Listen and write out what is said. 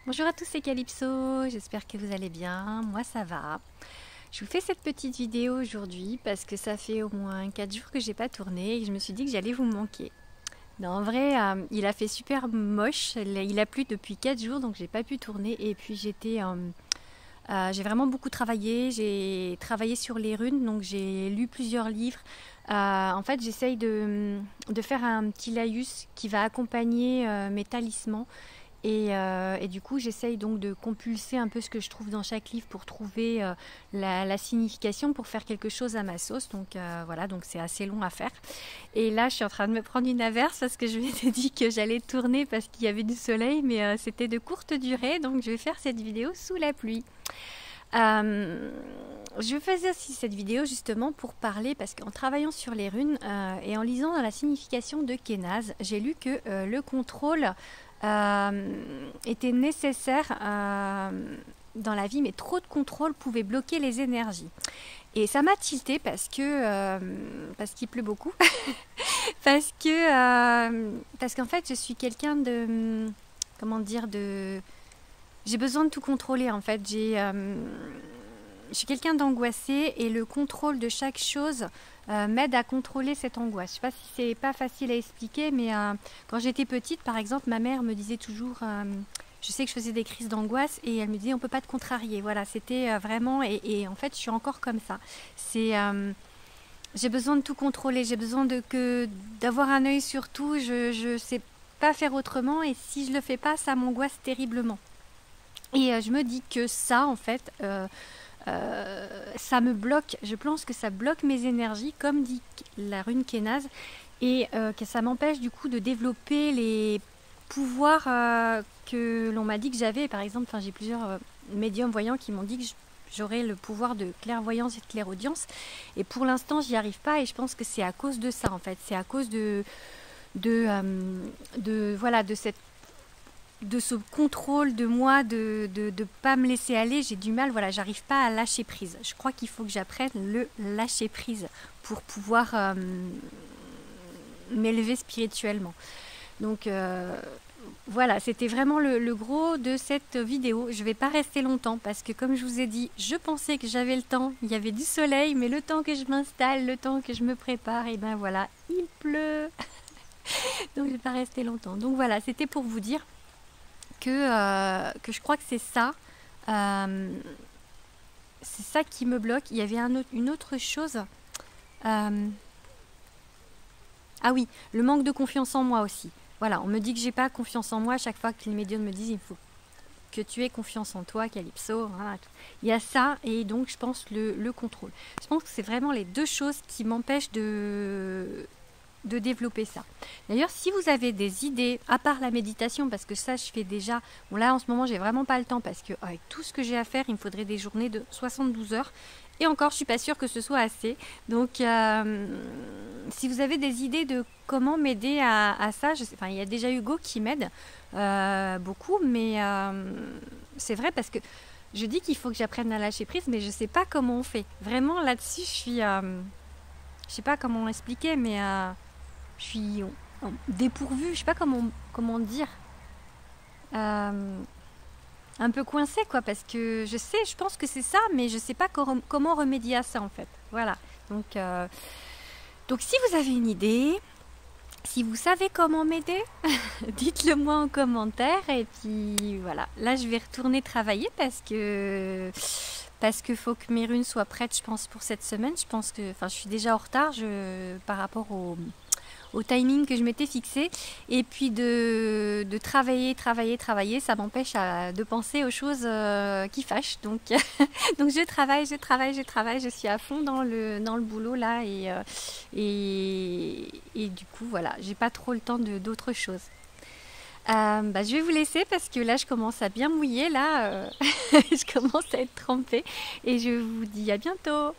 Bonjour à tous, c'est Calypso, j'espère que vous allez bien, moi ça va. Je vous fais cette petite vidéo aujourd'hui parce que ça fait au moins 4 jours que j'ai pas tourné et je me suis dit que j'allais vous manquer. Non, en vrai, il a fait super moche, il a plu depuis 4 jours donc j'ai pas pu tourner et puis j'ai vraiment beaucoup travaillé, j'ai travaillé sur les runes, donc j'ai lu plusieurs livres. En fait, j'essaye de faire un petit laïus qui va accompagner mes talismans. Et du coup, j'essaye donc de compulser un peu ce que je trouve dans chaque livre pour trouver la signification, pour faire quelque chose à ma sauce. Donc voilà, donc c'est assez long à faire. Et là, je suis en train de me prendre une averse parce que je m'étais dit que j'allais tourner parce qu'il y avait du soleil, mais c'était de courte durée. Donc je vais faire cette vidéo sous la pluie. Je faisais aussi cette vidéo justement pour parler, parce qu'en travaillant sur les runes et en lisant dans la signification de Kénaz, j'ai lu que le contrôle était nécessaire dans la vie, mais trop de contrôle pouvait bloquer les énergies. Et ça m'a tilté parce qu'il pleut beaucoup, parce qu'en fait je suis quelqu'un de, comment dire, j'ai besoin de tout contrôler en fait. Je suis quelqu'un d'angoissé et le contrôle de chaque chose m'aide à contrôler cette angoisse. Je ne sais pas si c'est pas facile à expliquer, mais quand j'étais petite, par exemple, ma mère me disait toujours, je sais que je faisais des crises d'angoisse et elle me disait on peut pas te contrarier. Voilà, c'était vraiment, et en fait je suis encore comme ça. J'ai besoin de tout contrôler, j'ai besoin d'avoir un œil sur tout. Je sais pas faire autrement et si je le fais pas, ça m'angoisse terriblement. Et je me dis que ça, en fait, ça me bloque. Je pense que ça bloque mes énergies, comme dit la rune Kénaz, et que ça m'empêche du coup de développer les pouvoirs que l'on m'a dit que j'avais. Par exemple, j'ai plusieurs médiums voyants qui m'ont dit que j'aurais le pouvoir de clairvoyance et de clairaudience. Et pour l'instant, j'y arrive pas. Et je pense que c'est à cause de ça, en fait. C'est à cause voilà, de ce contrôle de moi, de pas me laisser aller. J'ai du mal, voilà, j'arrive pas à lâcher prise. Je crois qu'il faut que j'apprenne le lâcher prise pour pouvoir m'élever spirituellement. Donc voilà, c'était vraiment le gros de cette vidéo. Je vais pas rester longtemps parce que comme je vous ai dit, je pensais que j'avais le temps, il y avait du soleil, mais le temps que je m'installe, le temps que je me prépare, et ben voilà, il pleut. Donc je vais pas rester longtemps. Donc voilà, c'était pour vous dire que je crois que c'est ça qui me bloque. Il y avait une autre chose. Ah oui, le manque de confiance en moi aussi. Voilà, on me dit que j'ai pas confiance en moi. À chaque fois que les médiums me disent il faut que tu aies confiance en toi, Calypso. Voilà. Il y a ça, et donc je pense le contrôle. Je pense que c'est vraiment les deux choses qui m'empêchent de développer ça. D'ailleurs, si vous avez des idées, à part la méditation, parce que ça je fais déjà, bon là en ce moment j'ai vraiment pas le temps, parce que avec tout ce que j'ai à faire, il me faudrait des journées de 72 heures, et encore je suis pas sûre que ce soit assez. Donc si vous avez des idées de comment m'aider à ça, il y a déjà Hugo qui m'aide beaucoup, mais c'est vrai, parce que je dis qu'il faut que j'apprenne à lâcher prise, mais je sais pas comment on fait. Vraiment là-dessus, je suis je sais pas comment expliquer, mais je suis dépourvue, je sais pas comment dire, un peu coincée quoi, parce que je pense que c'est ça, mais je sais pas comment remédier à ça en fait. Voilà. Donc si vous avez une idée, si vous savez comment m'aider, dites-le moi en commentaire, et puis voilà. Là je vais retourner travailler parce que faut que mes runes soient prêtes, je pense, pour cette semaine. Je pense que, je suis déjà en retard par rapport au timing que je m'étais fixé. Et puis de travailler, ça m'empêche de penser aux choses qui fâchent. Donc, donc je travaille, je suis à fond dans le boulot là, et du coup voilà, j'ai pas trop le temps d'autres choses. Je vais vous laisser parce que là je commence à bien mouiller là, je commence à être trempée, et je vous dis à bientôt.